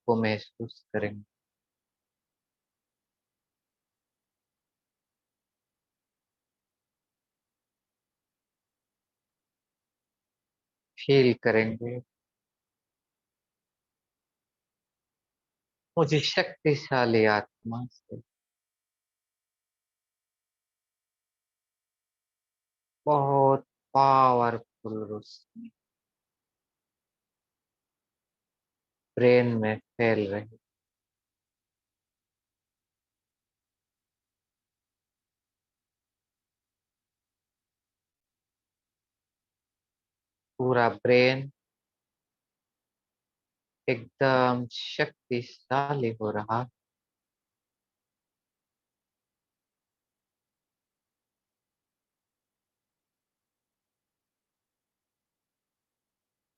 को महसूस करेंगे। फील करेंगे मुझे शक्तिशाली आत्मा से बहुत पावरफुल रोशनी ब्रेन में फैल रही। पूरा ब्रेन एकदम शक्तिशाली हो रहा।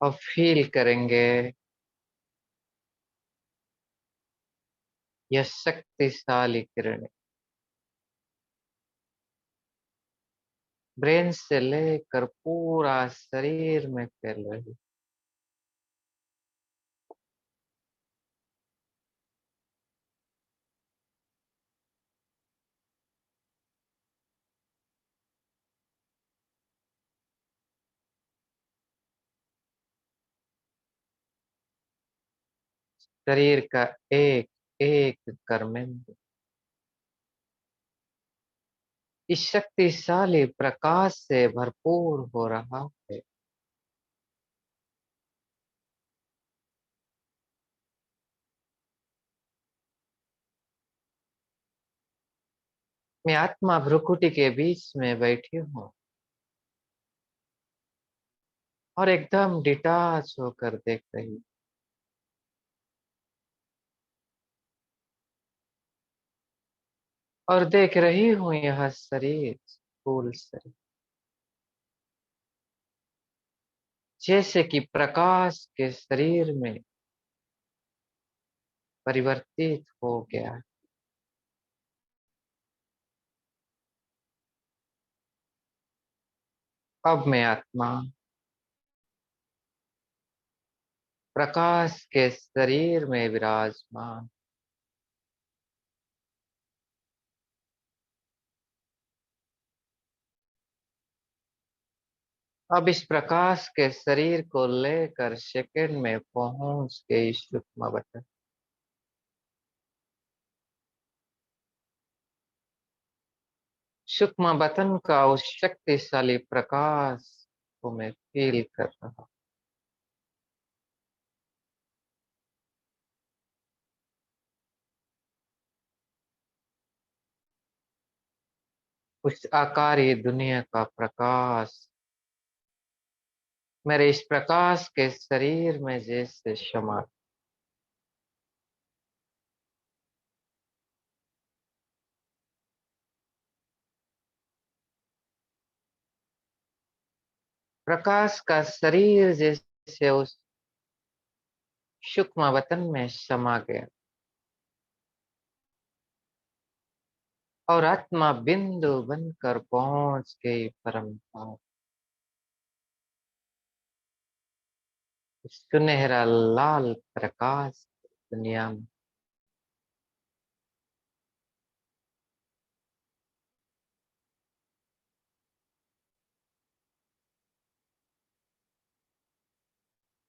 और फील करेंगे यह शक्तिशाली किरणें ब्रेन से लेकर पूरा शरीर में फैल रही। शरीर का एक एक कर्मेंद्र इस शक्तिशाली प्रकाश से भरपूर हो रहा है। मैं आत्मा भ्रुकुटी के बीच में बैठी हूँ और एकदम डिटाच होकर देख रही। और देख रही हूँ यह शरीर स्थूल शरीर जैसे कि प्रकाश के शरीर में परिवर्तित हो गया है। अब मैं आत्मा प्रकाश के शरीर में विराजमान। अब इस प्रकाश के शरीर को लेकर सेकंड में पहुंच गई सूक्ष्म बतन। सूक्ष्म बतन का उस शक्तिशाली प्रकाश को मैं फील कर रहा। उस आकारी दुनिया का प्रकाश मेरे इस प्रकाश के शरीर में जैसे समा। प्रकाश का शरीर जैसे उस सूक्ष्म वतन में समा गया और आत्मा बिंदु बनकर पहुंच गई परम धाम। सुनहरा लाल प्रकाश दुनिया में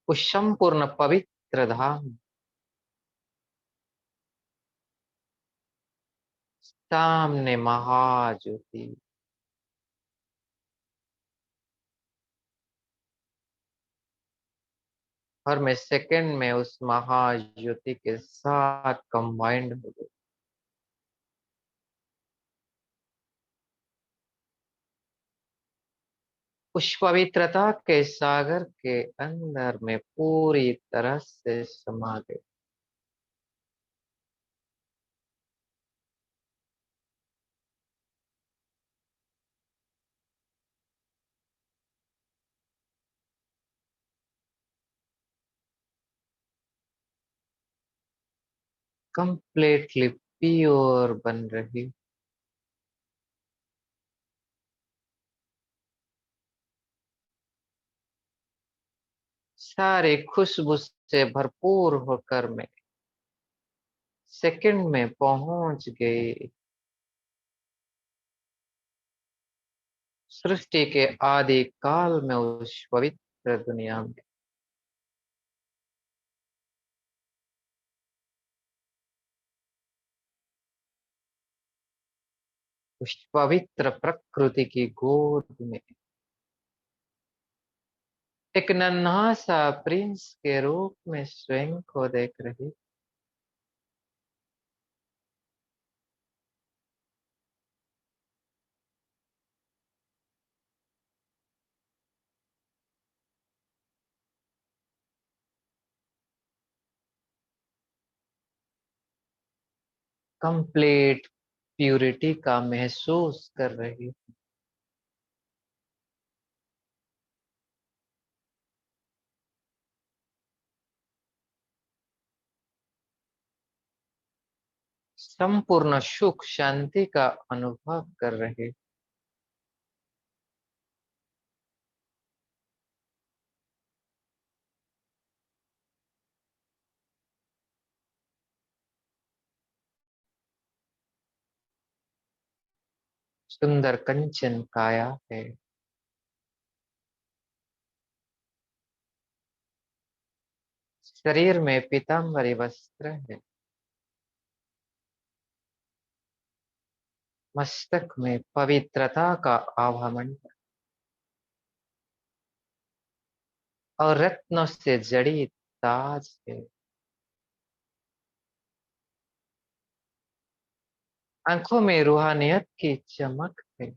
उस संपूर्ण पवित्र धाम सामने महाज्योति और मैं सेकंड में उस महाज्योति के साथ कंबाइंड हो गई। उस पवित्रता के सागर के अंदर में पूरी तरह से समा गई। कंप्लीटली प्योर बन रही। सारे खुशबू से भरपूर होकर मैं सेकंड में पहुंच गए सृष्टि के आदि काल में उस पवित्र दुनिया में। उस पवित्र प्रकृति की गोद में एक नन्हा सा प्रिंस के रूप में स्वयं को देख रही। कंप्लीट प्यूरिटी का महसूस कर रही। संपूर्ण सुख शांति का अनुभव कर रही। सुंदर कंचन काया है। शरीर में पीतांबरी वस्त्र है। मस्तक में पवित्रता का आभामंडल और रत्नों से जड़ी ताज है। आंखों में रूहानियत की चमक है।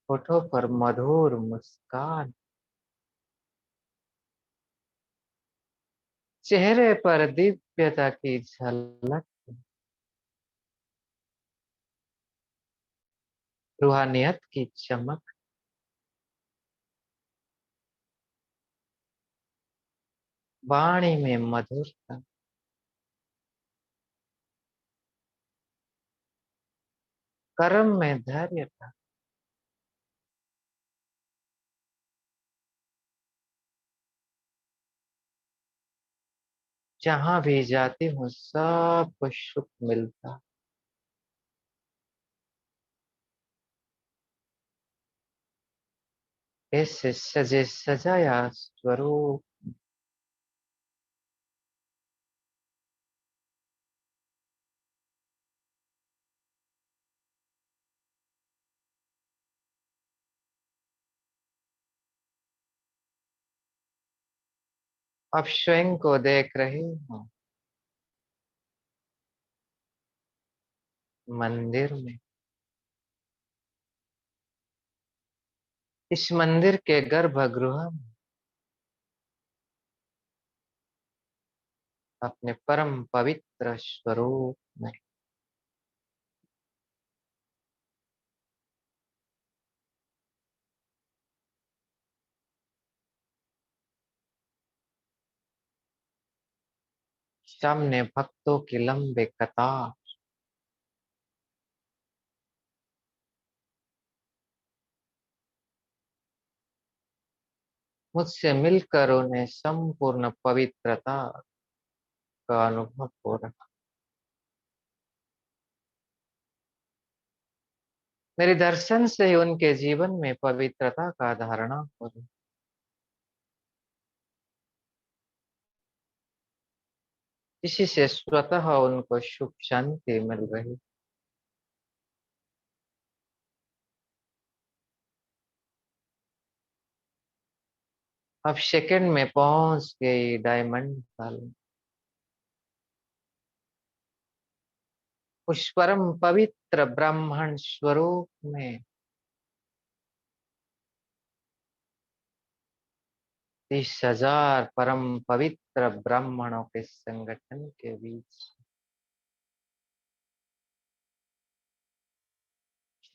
होठों पर मधुर मुस्कान। चेहरे पर दिव्यता की झलक। रूहानियत की चमक। वाणी में मधुरता। कर्म में धैर्यता। जहां भी जाती हूँ सबको सुख मिलता। ऐसे सजे सजाया स्वरूप। अब स्वयं को देख रही हूँ मंदिर में। इस मंदिर के गर्भगृह में अपने परम पवित्र स्वरूप में। सामने भक्तों की लंबे कतार। मुझसे मिलकर उन्हें संपूर्ण पवित्रता का अनुभव हो रहा। मेरे दर्शन से ही उनके जीवन में पवित्रता का धारणा हो रही। इसी से स्वतः उनको सुख शांति मिल रही। अब सेकंड में पहुंच गई डायमंड साल। उस परम पवित्र ब्राह्मण स्वरूप में 30,000 परम पवित्र ब्राह्मणों के संगठन के बीच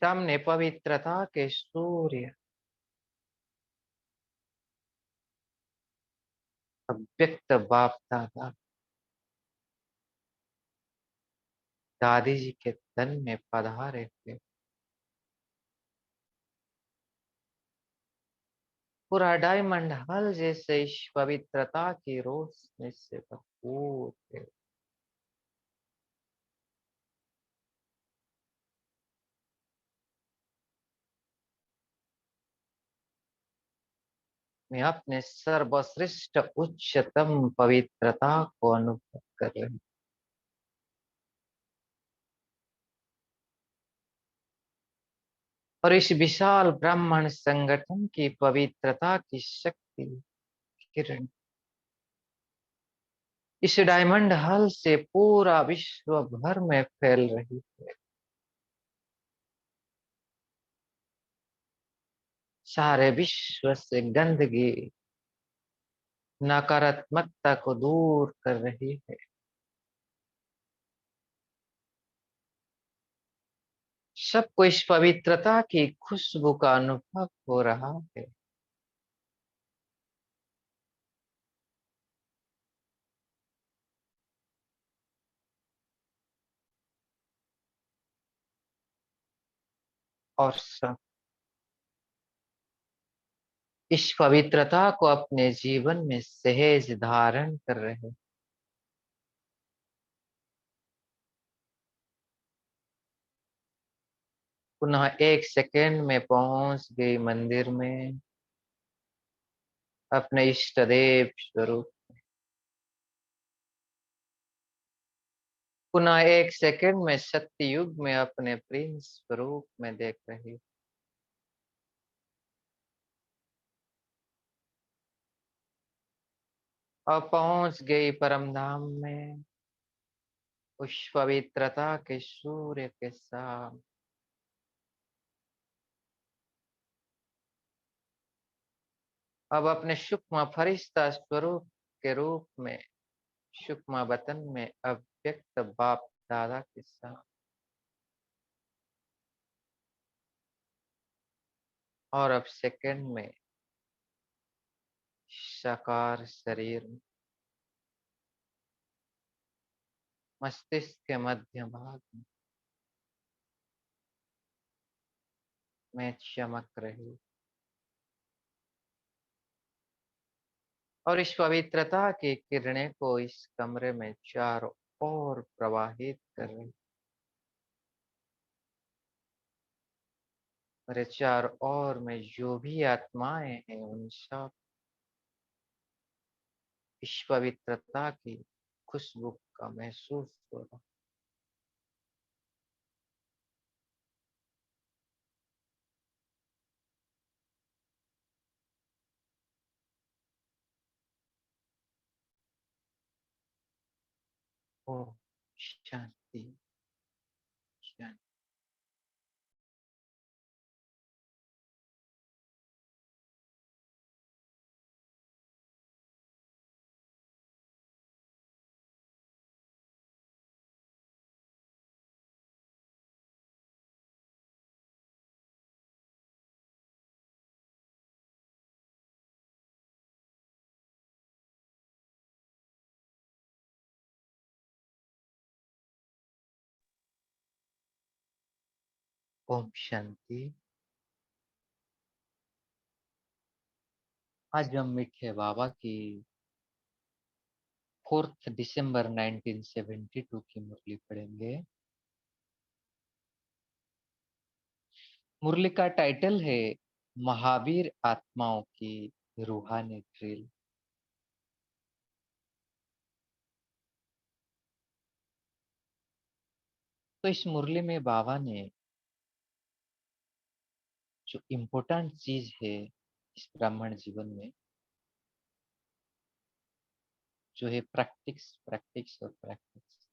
सामने पवित्रता के सूर्य। अव्यक्त बाप दादा दादी जी के तन में पधारे थे। पूरा डायमंड हल जैसे इस पवित्रता की रोशनी से भरपूर है। मैं अपने सर्वश्रेष्ठ उच्चतम पवित्रता को अनुभव कर रही हूँ। और इस विशाल ब्राह्मण संगठन की पवित्रता की शक्ति किरण इस डायमंड हल से पूरा विश्व भर में फैल रही है। सारे विश्व से गंदगी नकारात्मकता को दूर कर रही है। सबको इस पवित्रता की खुशबू का अनुभव हो रहा है। और सब इस पवित्रता को अपने जीवन में सहज धारण कर रहे हैं। पुनः एक सेकंड में पहुंच गई मंदिर में अपने इष्ट देव स्वरूप। पुनः एक सेकंड में सत्य युग में अपने प्रिंस स्वरूप में देख रही। और पहुंच गई परम धाम में उस पवित्रता के सूर्य के साथ। अब अपने सूक्ष्म फरिश्ता स्वरूप के रूप में सूक्ष्म वतन में अव्यक्त बाप दादा के साथ। और अब सेकंड में साकार शरीर में मस्तिष्क के मध्य भाग में मैं चमक रही। और इस पवित्रता की किरणें को इस कमरे में चारों ओर प्रवाहित कर रही। मेरे चारों ओर में जो भी आत्माएं हैं उन सब इस पवित्रता की खुशबू का महसूस हो रहा। ओ शांति शांति। ओम शांति। आज हम मीठे बाबा की 4 दिसंबर 1972 की मुरली पढ़ेंगे। मुरली का टाइटल है महावीर आत्माओं की रूहानी ड्रिल। तो इस मुरली में बाबा ने जो इम्पोर्टेंट चीज है इस ब्राह्मण जीवन में जो है प्रैक्टिस प्रैक्टिस और प्रैक्टिस,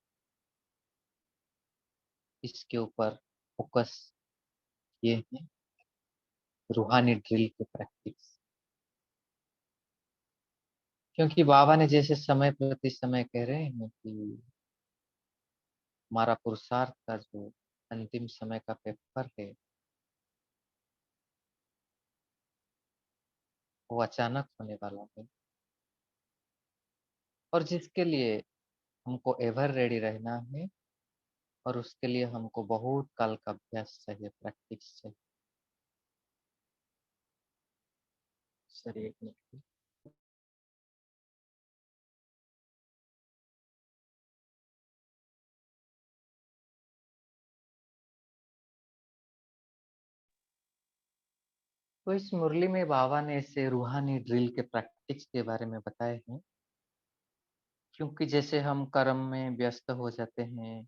इसके ऊपर फोकस ये है। रूहानी ड्रिल की प्रैक्टिस, क्योंकि बाबा ने जैसे समय प्रति समय कह रहे हैं कि हमारा पुरुषार्थ का जो अंतिम समय का पेपर है वो अचानक होने वाला है। और जिसके लिए हमको एवर रेडी रहना है और उसके लिए हमको बहुत काल का अभ्यास चाहिए, प्रैक्टिस चाहिए। सॉरी, एक मिनट। तो इस मुरली में बाबा ने ऐसे रूहानी ड्रिल के प्रैक्टिस के बारे में बताए हैं, क्योंकि जैसे हम कर्म में व्यस्त हो जाते हैं,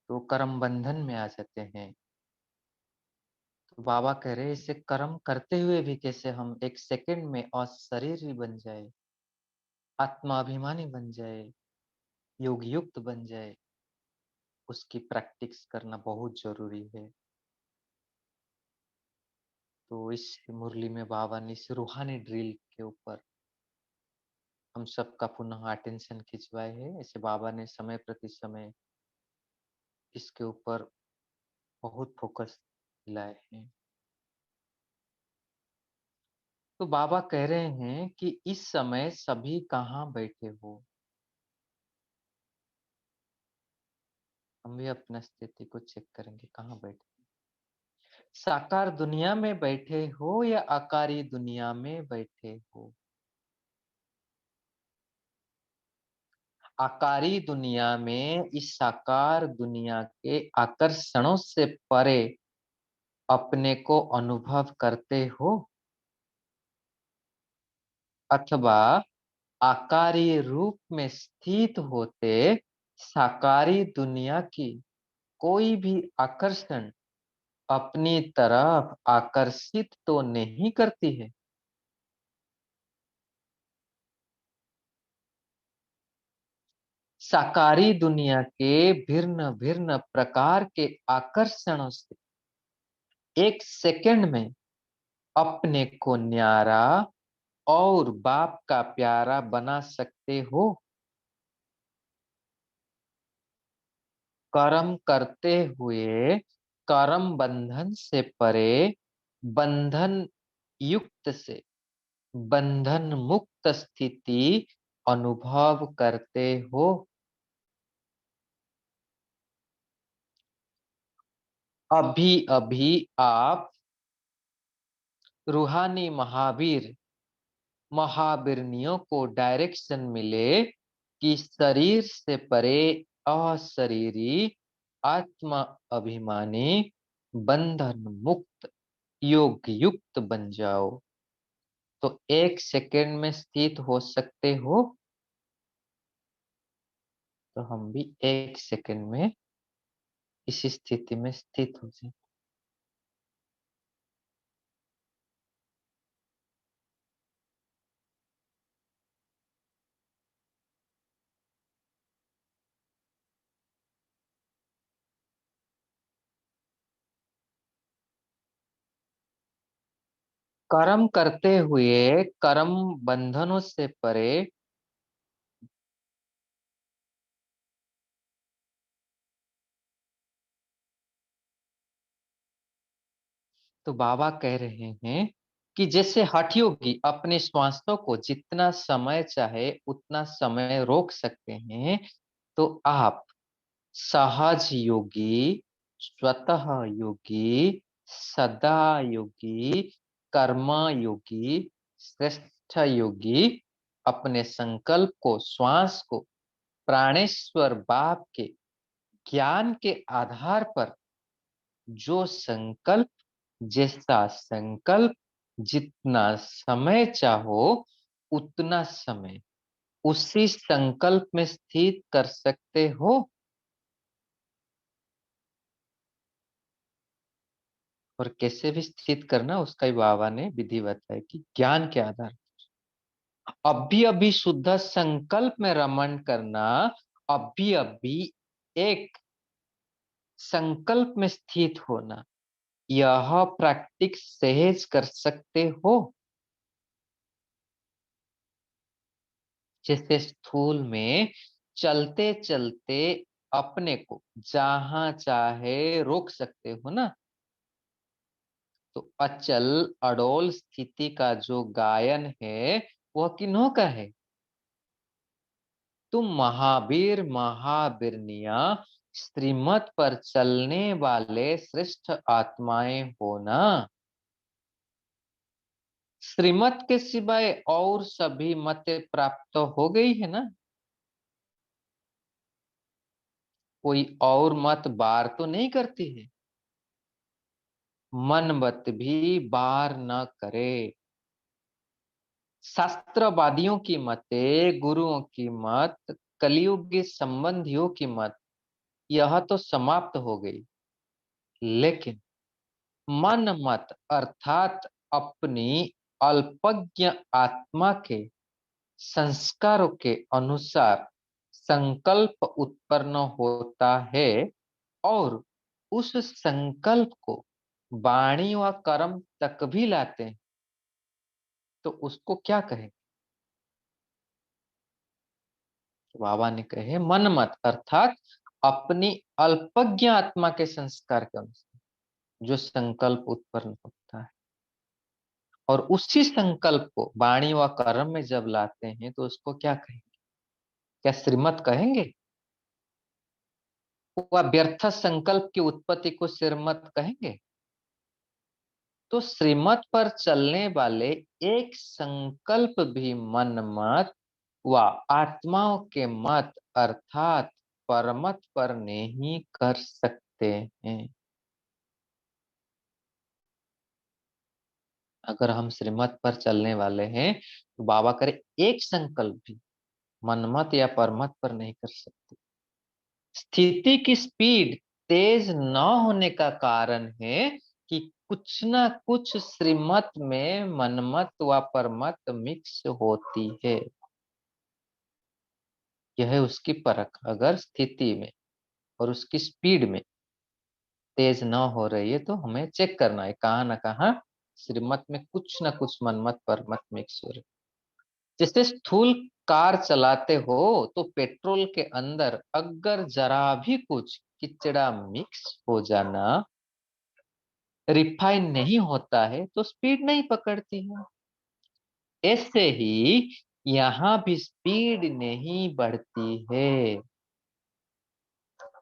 तो कर्म बंधन में आ जाते हैं। तो बाबा कह रहे हैं इसे कर्म करते हुए भी कैसे हम एक सेकंड में अशरीरी बन जाए, आत्माभिमानी बन जाए, योग युक्त बन जाए, उसकी प्रैक्टिस करना बहुत जरूरी है। तो इस मुरली में बाबा ने इस रूहानी ड्रिल के ऊपर हम सबका पुनः अटेंशन खिंचवाए है। ऐसे बाबा ने समय प्रति समय इसके ऊपर बहुत फोकस दिलाए हैं। तो बाबा कह रहे हैं कि इस समय सभी कहाँ बैठे हो। हम भी अपना स्थिति को चेक करेंगे, कहाँ बैठे। साकार दुनिया में बैठे हो या आकारी दुनिया में बैठे हो। आकारी दुनिया में इस साकार दुनिया के आकर्षणों से परे अपने को अनुभव करते हो, अथवा आकारी रूप में स्थित होते साकारी दुनिया की कोई भी आकर्षण अपनी तरफ आकर्षित तो नहीं करती है। साकारी दुनिया के भिन्न भिन्न प्रकार के आकर्षणों से एक सेकंड में अपने को न्यारा और बाप का प्यारा बना सकते हो। कर्म करते हुए कर्म बंधन से परे बंधन युक्त से बंधन मुक्त स्थिति अनुभव करते हो। अभी अभी आप रूहानी महावीर महावीरनियों को डायरेक्शन मिले कि शरीर से परे अशरीरी आत्मा अभिमानी बंधन मुक्त योग युक्त बन जाओ। तो एक सेकंड में स्थित हो सकते हो। तो हम भी एक सेकंड में इस स्थिति में स्थित हो जाए। कर्म करते हुए कर्म बंधनों से परे तो बाबा कह रहे हैं कि जैसे हठ योगी अपने श्वासों को जितना समय चाहे उतना समय रोक सकते हैं, तो आप सहज योगी, स्वतः योगी, सदा योगी, कर्मा योगी, श्रेष्ठ योगी अपने संकल्प को, श्वास को प्राणेश्वर बाप के ज्ञान के आधार पर जो संकल्प, जैसा संकल्प, जितना समय चाहो उतना समय उसी संकल्प में स्थित कर सकते हो। और कैसे भी स्थित करना उसका ही बाबा ने विधि बताया कि ज्ञान के आधार। अभी अभी शुद्ध संकल्प में रमन करना, अभी अभी एक संकल्प में स्थित होना, यह प्रैक्टिस सहज कर सकते हो। जैसे स्थूल में चलते चलते अपने को जहां चाहे रोक सकते हो ना, तो अचल अडोल स्थिति का जो गायन है वह किन्हों का है। तुम महावीर महावीरनिया श्रीमत पर चलने वाले श्रेष्ठ आत्माएं हो ना। श्रीमत के सिवाय और सभी मत प्राप्त हो गई है ना। कोई और मत बार तो नहीं करती है। मन मत भी बार न करे। शास्त्रवादियों की मते, गुरुओं की मत, कलयुग के संबंधियों की मत, यह तो समाप्त हो गई। लेकिन मन मत अर्थात अपनी अल्पज्ञ आत्मा के संस्कारों के अनुसार संकल्प उत्पन्न होता है, और उस संकल्प को वाणी व कर्म तक भी लाते हैं, तो उसको क्या कहें। बाबा ने कहे मन मत अर्थात अपनी अल्पज्ञ आत्मा के संस्कार के अनुसार जो संकल्प उत्पन्न होता है, और उसी संकल्प को वाणी व कर्म में जब लाते हैं तो उसको क्या कहेंगे। क्या श्रीमत कहेंगे। वह व्यर्थ संकल्प की उत्पत्ति को श्रीमत कहेंगे। तो श्रीमत पर चलने वाले एक संकल्प भी मन मत व आत्माओं के मत अर्थात परमत पर नहीं कर सकते हैं। अगर हम श्रीमत पर चलने वाले हैं तो बाबा करे एक संकल्प भी मनमत या परमत पर नहीं कर सकते। स्थिति की स्पीड तेज न होने का कारण है कि कुछ ना कुछ श्रीमत में मनमत व परमत मिक्स होती है। यह है उसकी परख। अगर स्थिति में और उसकी स्पीड में तेज न हो रही है तो हमें चेक करना है कहाँ ना कहाँ श्रीमत में कुछ ना कुछ मनमत परमत मिक्स हो रही। जैसे स्थूल कार चलाते हो तो पेट्रोल के अंदर अगर जरा भी कुछ किचड़ा मिक्स हो जाना, रिफाइन नहीं होता है तो स्पीड नहीं पकड़ती है। ऐसे ही यहाँ भी स्पीड नहीं बढ़ती है।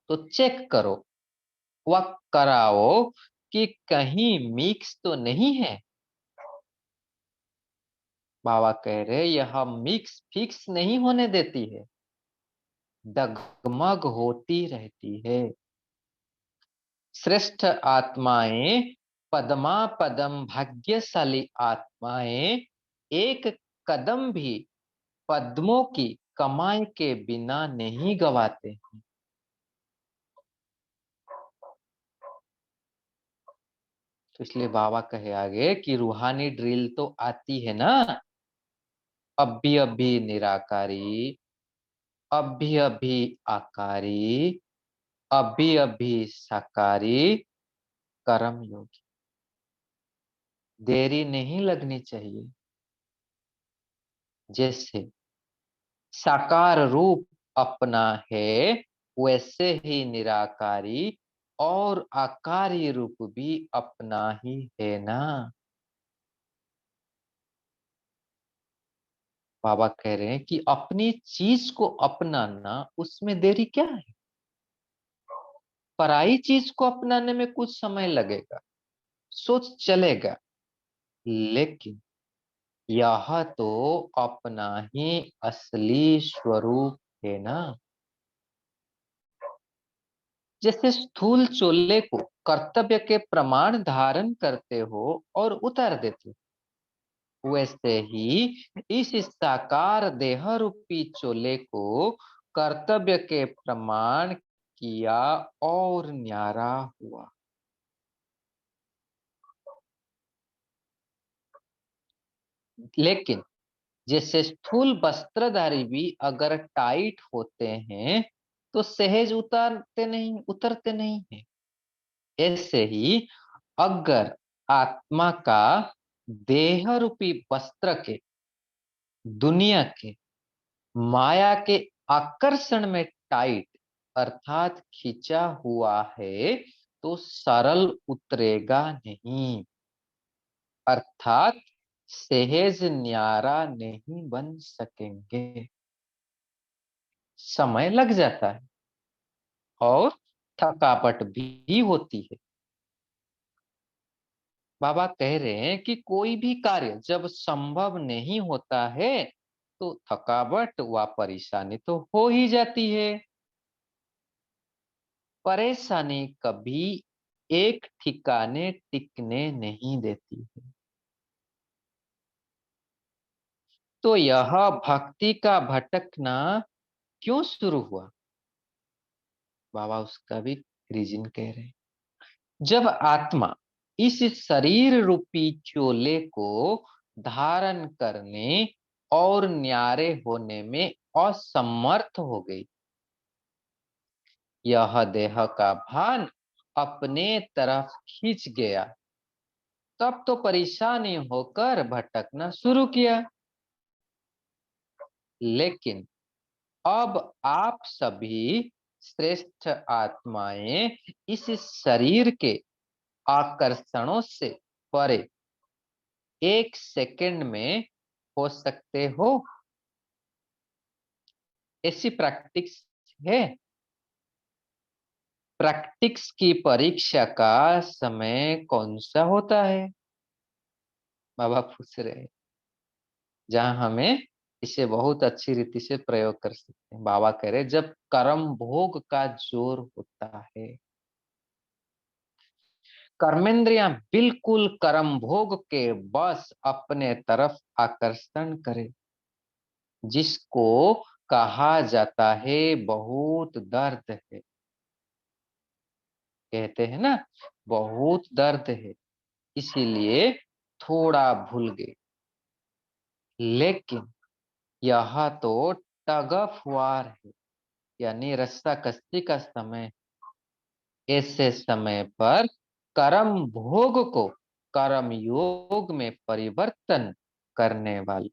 तो चेक करो व कराओ कि कहीं मिक्स तो नहीं है। बाबा कह रहे यह मिक्स फिक्स नहीं होने देती है, डगमग होती रहती है। श्रेष्ठ आत्माएं, पदमा पदम भाग्यशाली आत्माएं एक कदम भी पद्मों की कमाई के बिना नहीं गवाते। तो इसलिए बाबा कहे आगे कि रूहानी ड्रिल तो आती है ना। अभी निराकारी, अभी आकारी, अभी साकारी, कर्म योगी। देरी नहीं लगनी चाहिए। जैसे साकार रूप अपना है वैसे ही निराकारी और आकारी रूप भी अपना ही है ना। बाबा कह रहे हैं कि अपनी चीज को अपनाना उसमें देरी क्या है। पराई चीज को अपनाने में कुछ समय लगेगा, सोच चलेगा, लेकिन यह तो अपना ही असली स्वरूप है ना। जैसे स्थूल चोले को कर्तव्य के प्रमाण धारण करते हो और उतार देते हो, वैसे ही इस साकार देह रूपी चोले को कर्तव्य के प्रमाण किया और न्यारा हुआ। लेकिन जैसे स्थूल वस्त्रधारी भी अगर टाइट होते हैं तो सहज उतरते नहीं है। ऐसे ही अगर आत्मा का देह रूपी वस्त्र के दुनिया के माया के आकर्षण में टाइट अर्थात खिंचा हुआ है तो सरल उतरेगा नहीं, अर्थात सहज न्यारा नहीं बन सकेंगे। समय लग जाता है और थकावट भी होती है। बाबा कह रहे हैं कि कोई भी कार्य जब संभव नहीं होता है तो थकावट व परेशानी तो हो ही जाती है। परेशानी कभी एक ठिकाने टिकने नहीं देती है। तो यह भक्ति का भटकना क्यों शुरू हुआ? बाबा उसका भी रीजन कह रहे हैं। जब आत्मा इस शरीर रूपी चोले को धारण करने और न्यारे होने में असमर्थ हो गई, यह देह का भान अपने तरफ खींच गया, तब तो परेशानी होकर भटकना शुरू किया। लेकिन अब आप सभी श्रेष्ठ आत्माएं इस शरीर के आकर्षणों से परे एक सेकंड में हो सकते हो। ऐसी प्रैक्टिस है। प्रैक्टिस की परीक्षा का समय कौन सा होता है? बाबा पूछ रहे हैं, जहां हमें इसे बहुत अच्छी रीति से प्रयोग कर सकते हैं। बाबा कह रहे जब कर्म भोग का जोर होता है, कर्मेंद्रियां बिल्कुल कर्म भोग के बस अपने तरफ आकर्षण करे, जिसको कहा जाता है बहुत दर्द है। कहते हैं ना, बहुत दर्द है, इसीलिए थोड़ा भूल गए। लेकिन यह तो टग ऑफ वार है, यानी रस्सा कस्सी का समय। ऐसे समय पर कर्म भोग को कर्म योग में परिवर्तन करने वाले,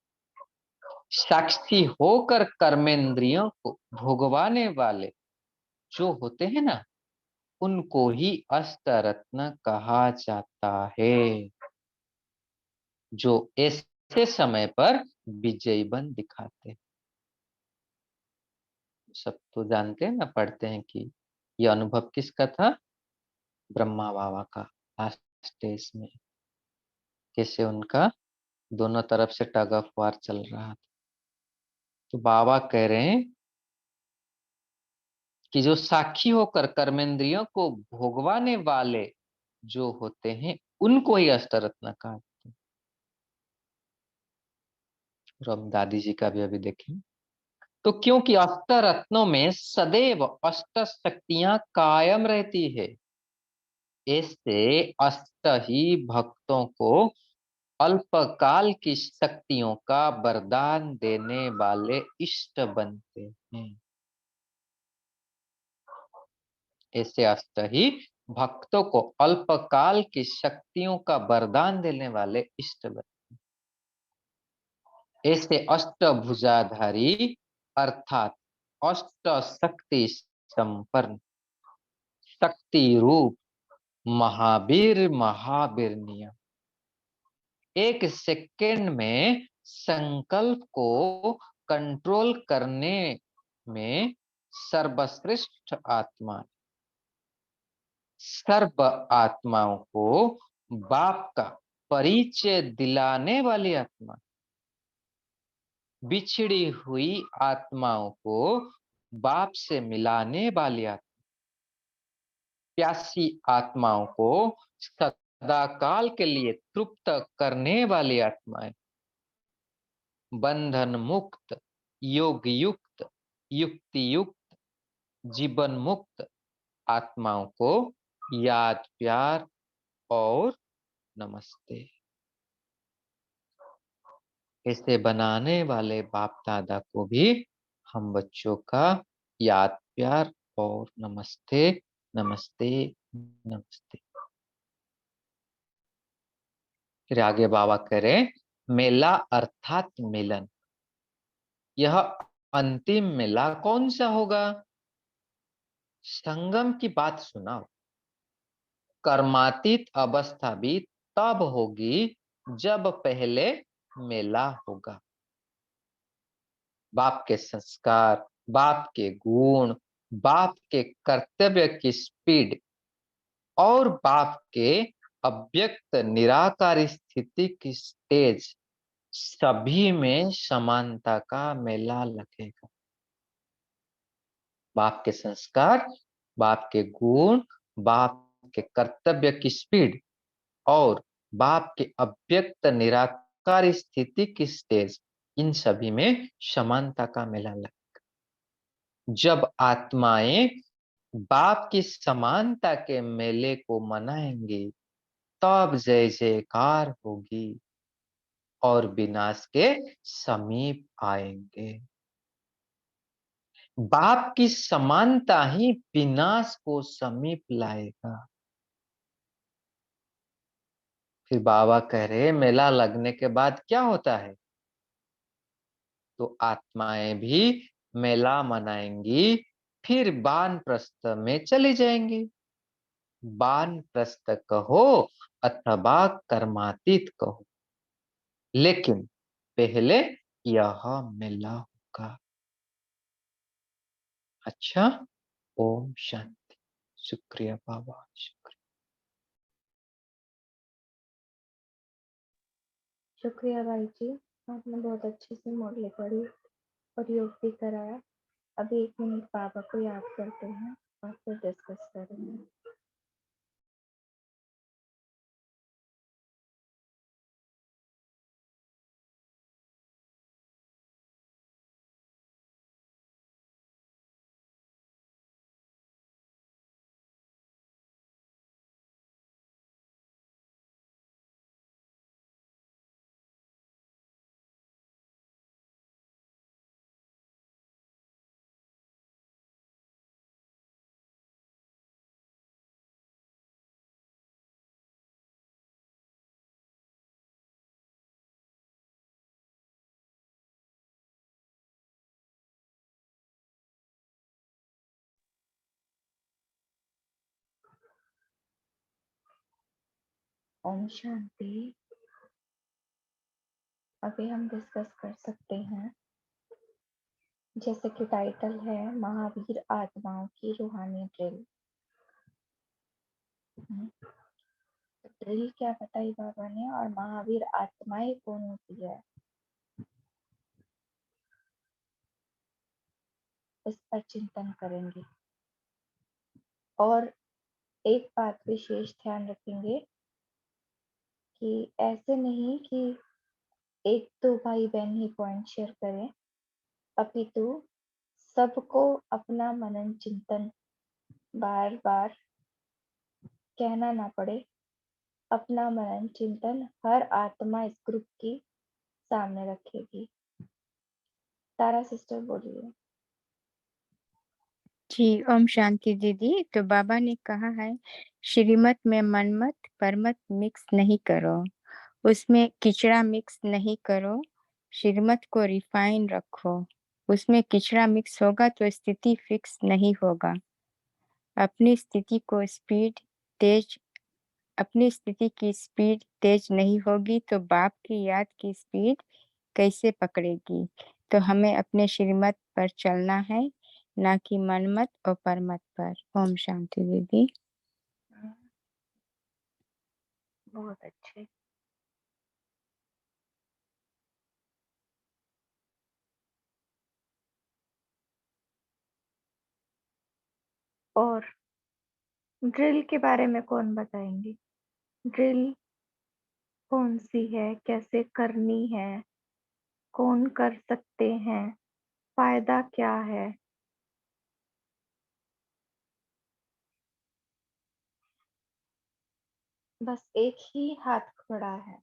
साक्षी होकर कर्मेंद्रियों को भोगवाने वाले जो होते हैं ना, उनको ही अष्टरत्न कहा जाता है, जो ऐसे समय पर विजयी बन दिखाते हैं। सब तो जानते हैं ना, पढ़ते हैं कि यह अनुभव किसका था? ब्रह्मा बाबा का। लास्ट स्टेज में कैसे उनका दोनों तरफ से टग ऑफ वार चल रहा था। तो बाबा कह रहे हैं कि जो साक्षी होकर कर्मेंद्रियों को भोगवाने वाले जो होते हैं, उनको ही अष्टरत्न कहा जाता है। और हम दादी जी का भी अभी देखें तो, क्योंकि अष्टरत्नों में सदैव अष्ट शक्तियां कायम रहती है, ऐसे अष्ट ही भक्तों को अल्पकाल की शक्तियों का वरदान देने वाले इष्ट बनते हैं। ऐसे अष्ट ही भक्तों को अल्पकाल की शक्तियों का वरदान देने वाले इष्ट बनते हैं। ऐसे अष्टभुजाधारी अर्थात अष्ट शक्ति संपन्न शक्ति रूप महावीर महावीर नियम एक सेकेंड में संकल्प को कंट्रोल करने में सर्वश्रेष्ठ आत्मा, सर्व आत्माओं को बाप का परिचय दिलाने वाली आत्मा, बिछड़ी हुई आत्माओं को बाप से मिलाने वाली आत्मा, प्यासी आत्माओं को सदाकाल के लिए तृप्त करने वाली आत्माएं, बंधन मुक्त योग युक्त युक्ति युक्त जीवन मुक्त आत्माओं को याद प्यार और नमस्ते। ऐसे बनाने वाले बाप दादा को भी हम बच्चों का याद प्यार और नमस्ते नमस्ते नमस्ते। फिर आगे बाबा कह रहे मेला अर्थात मिलन। यह अंतिम मेला कौन सा होगा? संगम की बात सुनाओ। कर्मातीत अवस्था भी तब होगी जब पहले मेला होगा। बाप के संस्कार, बाप के गुण, बाप के कर्तव्य की स्पीड और बाप के अव्यक्त निराकार स्थिति की स्टेज सभी में समानता का मेला लगेगा। बाप के संस्कार, बाप के गुण, बाप के कर्तव्य की स्पीड और बाप के अव्यक्त निराकार स्थिति की स्टेज, इन सभी में समानता का मेला लगेगा। जब आत्माएं बाप की समानता के मेले को मनाएंगी, तब जय जयकार होगी और विनाश के समीप आएंगे। बाप की समानता ही विनाश को समीप लाएगा। फिर बाबा कह रहे मेला लगने के बाद क्या होता है? तो आत्माएं भी मेला मनाएंगी, फिर वानप्रस्थ में चली जाएंगी। वानप्रस्थ कहो अथवा कर्मातीत कहो, लेकिन पहले यह मेला होगा। अच्छा, ओम शांति। शुक्रिया बाबा, शुक्रिया। शुक्रिया भाई जी, आपने बहुत अच्छे से मुरली पढ़ी और योग भी कराया। अभी 1 मिनट बाबा को याद करते हैं और फिर डिस्कस करेंगे। ओम शांति। अभी हम डिस्कस कर सकते हैं, जैसे कि टाइटल है महावीर आत्माओं की रूहानी ड्रिल। ड्रिल क्या बताई बाबा ने और महावीर आत्माएं कौन होती है, इस पर चिंतन करेंगे। और एक बात विशेष ध्यान रखेंगे कि ऐसे नहीं कि 1-2 भाई बहन ही पॉइंट शेयर करें, अपितु सबको अपना मनन चिंतन बार बार कहना ना पड़े। अपना मनन चिंतन हर आत्मा इस ग्रुप की सामने रखेगी। तारा सिस्टर बोलिए। जी, ओम शांति दीदी। तो बाबा ने कहा है श्रीमत में मनमत परमत मिक्स नहीं करो, उसमें किचड़ा मिक्स नहीं करो, श्रीमत को रिफाइन रखो। उसमें किचड़ा मिक्स होगा तो स्थिति फिक्स नहीं होगा। अपनी स्थिति की स्पीड तेज नहीं होगी तो बाप की याद की स्पीड कैसे पकड़ेगी। तो हमें अपने श्रीमत पर चलना है, ना कि मनमत और परमत पर। ओम शांति दीदी। बहुत अच्छे। और ड्रिल के बारे में कौन बताएंगे? ड्रिल कौन सी है, कैसे करनी है, कौन कर सकते हैं, फायदा क्या है? बस एक ही हाथ खड़ा है।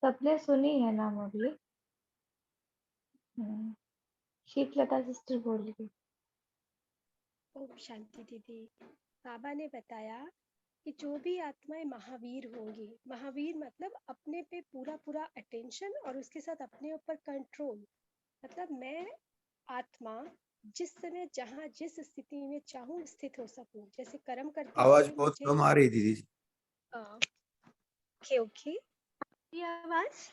सबने सुनी है ना मुरली? शीतलता सिस्टर बोलिए। ओम शांति दीदी। बाबा ने बताया कि जो भी आत्माएं महावीर होंगी, महावीर मतलब अपने पे पूरा पूरा अटेंशन और उसके साथ अपने ऊपर कंट्रोल। मतलब मैं आत्मा जिस समय जहाँ जिस स्थिति में चाहूँ स्थित हो सकूं। जैसे कर्म करते आवाज समय बहुत मुझे कम आ रही दीदी। ओके आवाज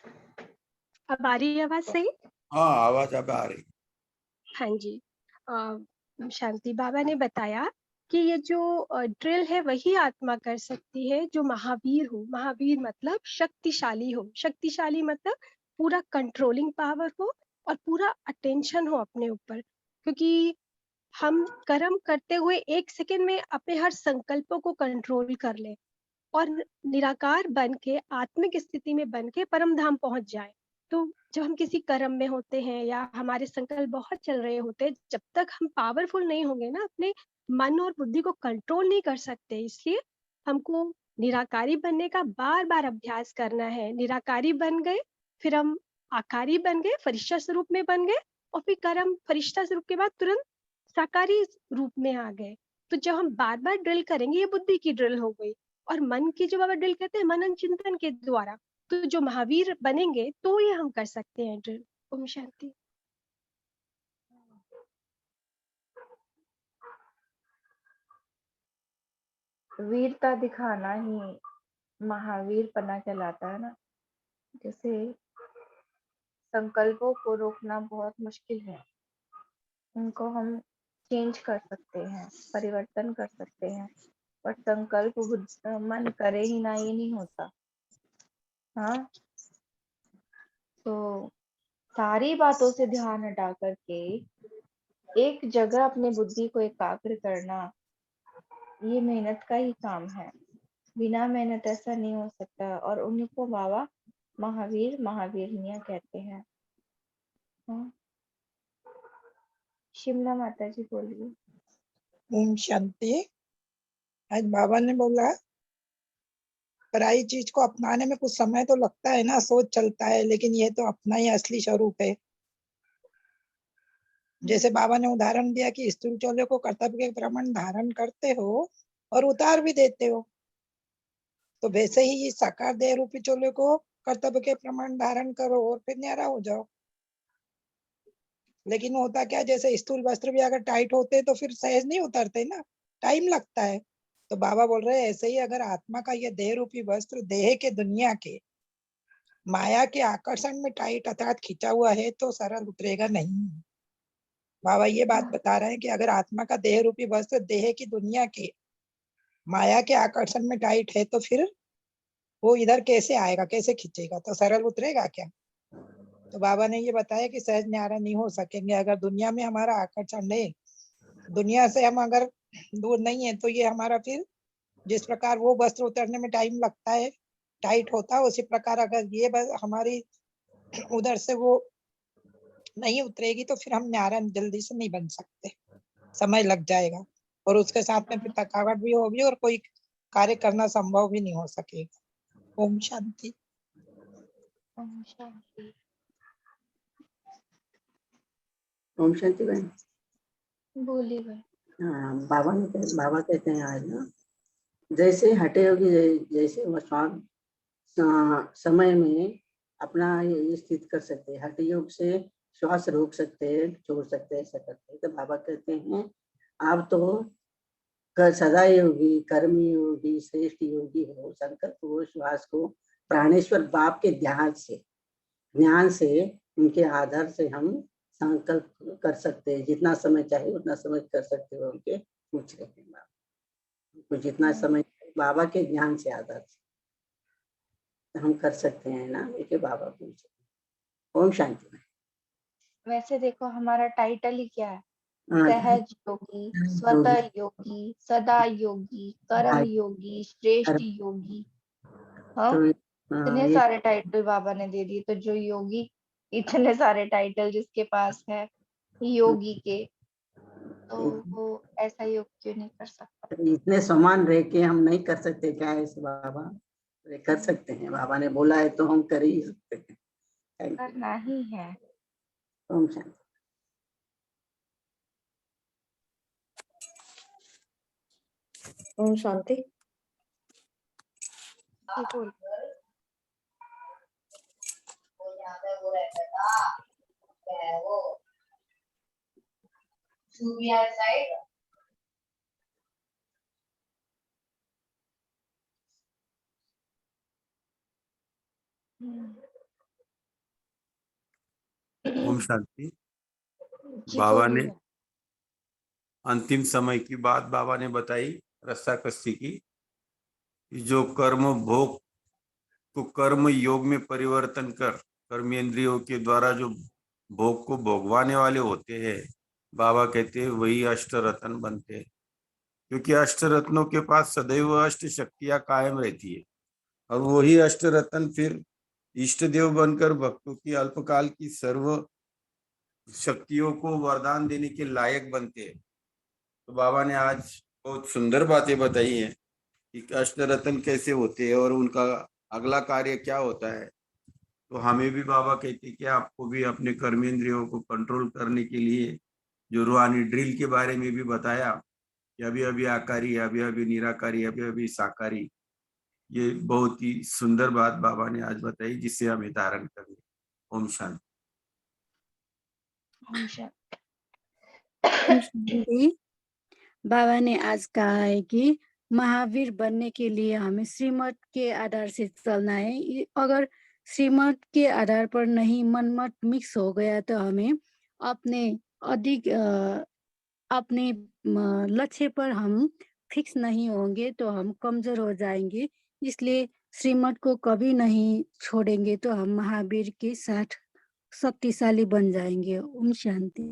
अब आ रही है आवाज सही? हाँ, आवाज अब आ रही। हाँ जी। शांति बाबा ने बताया कि ये जो ड्रिल है वही आत्मा कर सकती है जो महावीर हो। महावीर मतलब शक्तिशाली हो, शक्तिशाली मतलब पूरा कंट्रोलिंग पावर हो और पूरा अटेंशन हो अपने ऊपर, क्योंकि हम कर्म करते हुए 1 सेकंड में अपने हर संकल्पों को कंट्रोल कर लें और निराकार बन के आत्मिक स्थिति में बन के परम धाम पहुंच जाए। तो जब हम किसी कर्म में होते हैं या हमारे संकल्प बहुत चल रहे होते हैं, जब तक हम पावरफुल नहीं होंगे ना, अपने मन और बुद्धि को कंट्रोल नहीं कर सकते। इसलिए हमको निराकारी बनने का बार बार अभ्यास करना है। निराकारी बन गए, फिर हम आकारी बन गए, फरिश्ता स्वरूप में बन गए, और फिर कर्म फरिश्ता स्वरूप के बाद तुरंत साकारी रूप में आ गए। तो जब हम बार बार ड्रिल करेंगे, ये बुद्धि की ड्रिल हो गई। और मन की जो बाबा ड्रिल कहते हैं, मनन चिंतन के द्वारा, तो जो महावीर बनेंगे तो ये हम कर सकते हैं ड्रिल। ओम शांति। वीरता दिखाना ही महावीर पना कहलाता है ना। जैसे संकल्पों को रोकना बहुत मुश्किल है, उनको हम चेंज कर सकते हैं, परिवर्तन कर सकते हैं, पर संकल्प मन करे ही ना, ये नहीं होता। हाँ, तो सारी बातों से हटा हटा करके एक जगह अपने बुद्धि को एकाग्र करना, ये मेहनत का ही काम है। बिना मेहनत ऐसा नहीं हो सकता, और उन्हीं को बाबा महावीर महावीरनिया कहते हैं। हाँ, शिमला माता जी बोलिए। ओम शांति। आज बाबा ने बोला पराई चीज को अपनाने में कुछ समय तो लगता है ना, सोच चलता है, लेकिन ये तो अपना ही असली स्वरूप है। जैसे बाबा ने उदाहरण दिया कि स्थूल चोले को कर्तव्य के प्रमाण धारण करते हो और उतार भी देते हो, तो वैसे ही साकार देह रूपी चोले को कर्तव्य के प्रमाण धारण करो और फिर न्यारा हो जाओ। लेकिन होता क्या, जैसे स्थूल वस्त्र भी अगर टाइट होते तो फिर सहज नहीं उतरते ना, टाइम लगता है। तो बाबा बोल रहे हैं ऐसे ही अगर आत्मा का ये देह रूपी वस्त्र देह के दुनिया के माया के आकर्षण में टाइट अर्थात खिंचा हुआ है तो सरल उतरेगा नहीं। बाबा ये बात बता रहे हैं कि अगर आत्मा का देह रूपी वस्त्र देह की दुनिया के माया के आकर्षण में टाइट है तो फिर वो इधर कैसे आएगा, कैसे खींचेगा, तो सरल उतरेगा क्या? तो बाबा ने ये बताया कि सहज न्यारा नहीं हो सकेंगे। अगर दुनिया में हमारा आकर्षण है, दुनिया से हम अगर दूर नहीं है, तो ये हमारा फिर जिस प्रकार वो वस्त्र उतरने में टाइम लगता है, टाइट होता है, उसी प्रकार अगर ये हमारी उधर से वो नहीं उतरेगी तो फिर हम न्यारा जल्दी से नहीं बन सकते, समय लग जाएगा, और उसके साथ में फिर थकावट भी होगी और कोई कार्य करना संभव भी नहीं हो सकेगा। ओम शांति। ओम शांति। ओम शांति बहन। बोलिए भाई। हाँ, बाबा कहते हैं आज ना, जैसे हटे होगी, जैसे वो समय में अपना ये स्थित कर सकते हैं, हठ योग से श्वास रोक सकते हैं, छोड़ सकते हैं, ऐसा करते हैं। तो बाबा कहते हैं आप तो सदा योगी, कर्मी योगी, श्रेष्ठ योगी हो। संकल्प को, श्वास को प्राणेश्वर बाप के ज्ञान से उनके आधार से हम संकल्प कर सकते हैं। जितना समय चाहे उतना समय कर सकते हो, उनके पूछ रहे हैं बाबा, जितना समय बाबा के ज्ञान से आधार से हम कर सकते हैं ना, देखिए बाबा पूछ रहे। ओम शांति। वैसे देखो हमारा टाइटल ही क्या है, हाँ, सहज योगी, स्वतः योगी, सदा योगी, कर्म योगी, श्रेष्ठ योगी। हाँ, इतने सारे टाइटल बाबा ने दे दिए। तो जो योगी, इतने सारे टाइटल जिसके पास है योगी के, तो वो ऐसा योग क्यों नहीं कर सकता? इतने समान रह के हम नहीं कर सकते क्या ऐसे बाबा? कर सकते हैं, बाबा ने बोला है तो हम कर ही सकते हैं, करना ही है। ओम शांति। ओम शांति। ओम शांति। बाबा ने अंतिम समय की बात बाबा ने बताई रस्साकसी की, कि जो कर्म भोग को कर्म योग में परिवर्तन कर कर्मेंद्रियों के द्वारा जो भोग को भोगवाने वाले होते हैं, बाबा कहते हैं वही अष्ट रत्न बनते हैं। क्योंकि अष्ट रत्नों के पास सदैव अष्ट शक्तियां कायम रहती है, और वही अष्ट रत्न फिर इष्ट देव बनकर भक्तों की अल्पकाल की सर्व शक्तियों को वरदान देने के लायक बनते हैं। तो बाबा ने आज बहुत सुंदर बातें बताई हैं कि अष्ट रत्न कैसे होते हैं और उनका अगला कार्य क्या होता है। तो हमें भी बाबा कहते हैं कि आपको भी अपने कर्मेंद्रियों को कंट्रोल करने के लिए जो रूहानी ड्रिल के बारे में भी बताया कि अभी अभी आकारी, अभी अभी निराकारी, अभी अभी साकारी, ये बहुत ही सुंदर बात बाबा ने आज बताई जिससे हमें धारण करनी। ओम शांति। ओम शांति। ओम शांति। बाबा ने आज कहा है कि महावीर बनने के लिए हमें श्रीमत के आधार से चलना है। अगर श्रीमत के आधार पर नहीं मनमत मिक्स हो गया तो हमें अपने अधिक अपने लक्ष्य पर हम फिक्स नहीं होंगे तो हम कमजोर हो जाएंगे। इसलिए श्रीमत को कभी नहीं छोड़ेंगे तो हम महावीर के साथ शक्तिशाली बन जाएंगे। ओम शांति।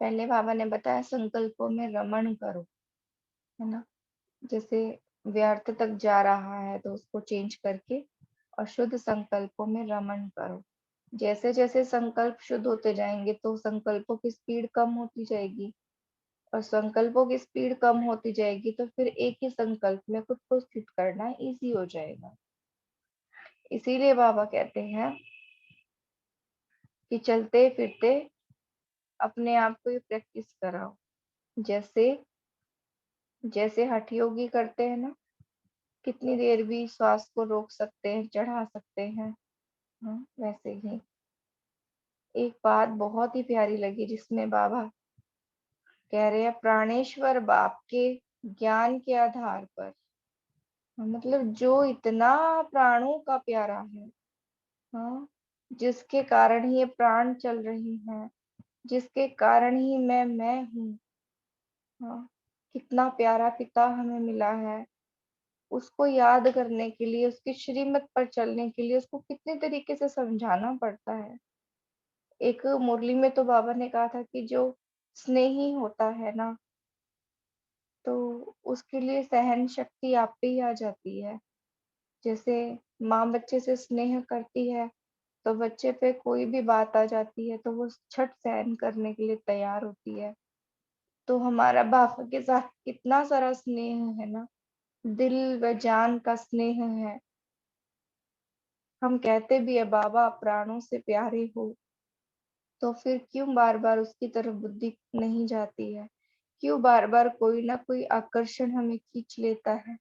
पहले बाबा ने बताया संकल्पों में रमण करो, है ना। जैसे व्यर्थ तक जा रहा है तो उसको चेंज करके और शुद्ध संकल्पों में रमण करो। जैसे जैसे संकल्प शुद्ध होते जाएंगे तो संकल्पों की स्पीड कम होती जाएगी, और संकल्पों की स्पीड कम होती जाएगी तो फिर एक ही संकल्प में खुद को स्थित करना इजी हो जाएगा। इसीलिए बाबा कहते हैं कि चलते फिरते अपने आप को ये प्रैक्टिस कराओ। जैसे जैसे हठ योगी करते हैं ना, कितनी देर भी श्वास को रोक सकते हैं, चढ़ा सकते हैं। वैसे ही एक बात बहुत ही प्यारी लगी जिसमें बाबा कह रहे हैं प्राणेश्वर बाप के ज्ञान के आधार पर, मतलब जो इतना प्राणों का प्यारा है, हाँ, जिसके कारण ही ये प्राण चल रही हैं, जिसके कारण ही मैं हूँ, हाँ, कितना प्यारा पिता हमें मिला है। उसको याद करने के लिए, उसकी श्रीमत पर चलने के लिए उसको कितने तरीके से समझाना पड़ता है। एक मुरली में तो बाबा ने कहा था कि जो स्नेही होता है ना, तो उसके लिए सहन शक्ति आप पे ही आ जाती है। जैसे माँ बच्चे से स्नेह करती है तो बच्चे पे कोई भी बात आ जाती है तो वो झट सहन करने के लिए तैयार होती है। तो हमारा बाप के साथ कितना सारा स्नेह है ना, दिल व जान का स्नेह है। हम कहते भी है बाबा प्राणों से प्यारे हो, तो फिर क्यों बार बार उसकी तरफ बुद्धि नहीं जाती है? क्यों बार बार कोई ना कोई आकर्षण हमें खींच लेता है?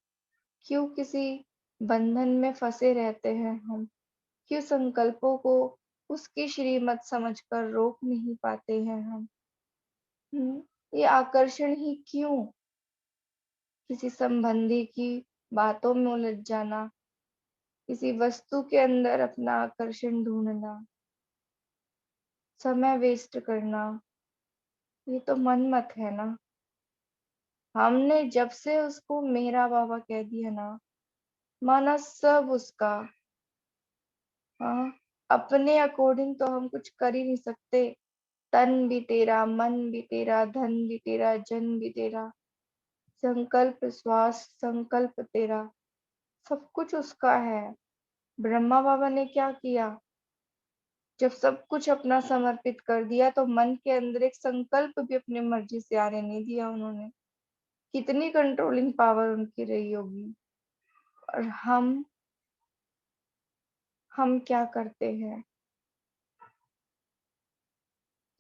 क्यों किसी बंधन में फंसे रहते हैं हम? क्यों संकल्पों को उसकी श्रीमत समझकर रोक नहीं पाते हैं हम? ये आकर्षण ही क्यों? किसी संबंधी की बातों में उलझ जाना, किसी वस्तु के अंदर अपना आकर्षण ढूंढना, समय वेस्ट करना, ये तो मनमत है ना। हमने जब से उसको मेरा बाबा कह दिया ना, माना सब उसका। हाँ, अपने अकॉर्डिंग तो हम कुछ कर ही नहीं सकते। तन भी तेरा, मन भी तेरा, धन भी तेरा, जन भी तेरा, संकल्प श्वास संकल्प तेरा, सब कुछ उसका है। ब्रह्मा बाबा ने क्या किया? जब सब कुछ अपना समर्पित कर दिया तो मन के अंदर एक संकल्प भी अपनी मर्जी से आने नहीं दिया उन्होंने। कितनी कंट्रोलिंग पावर उनकी रही होगी। और हम क्या करते हैं?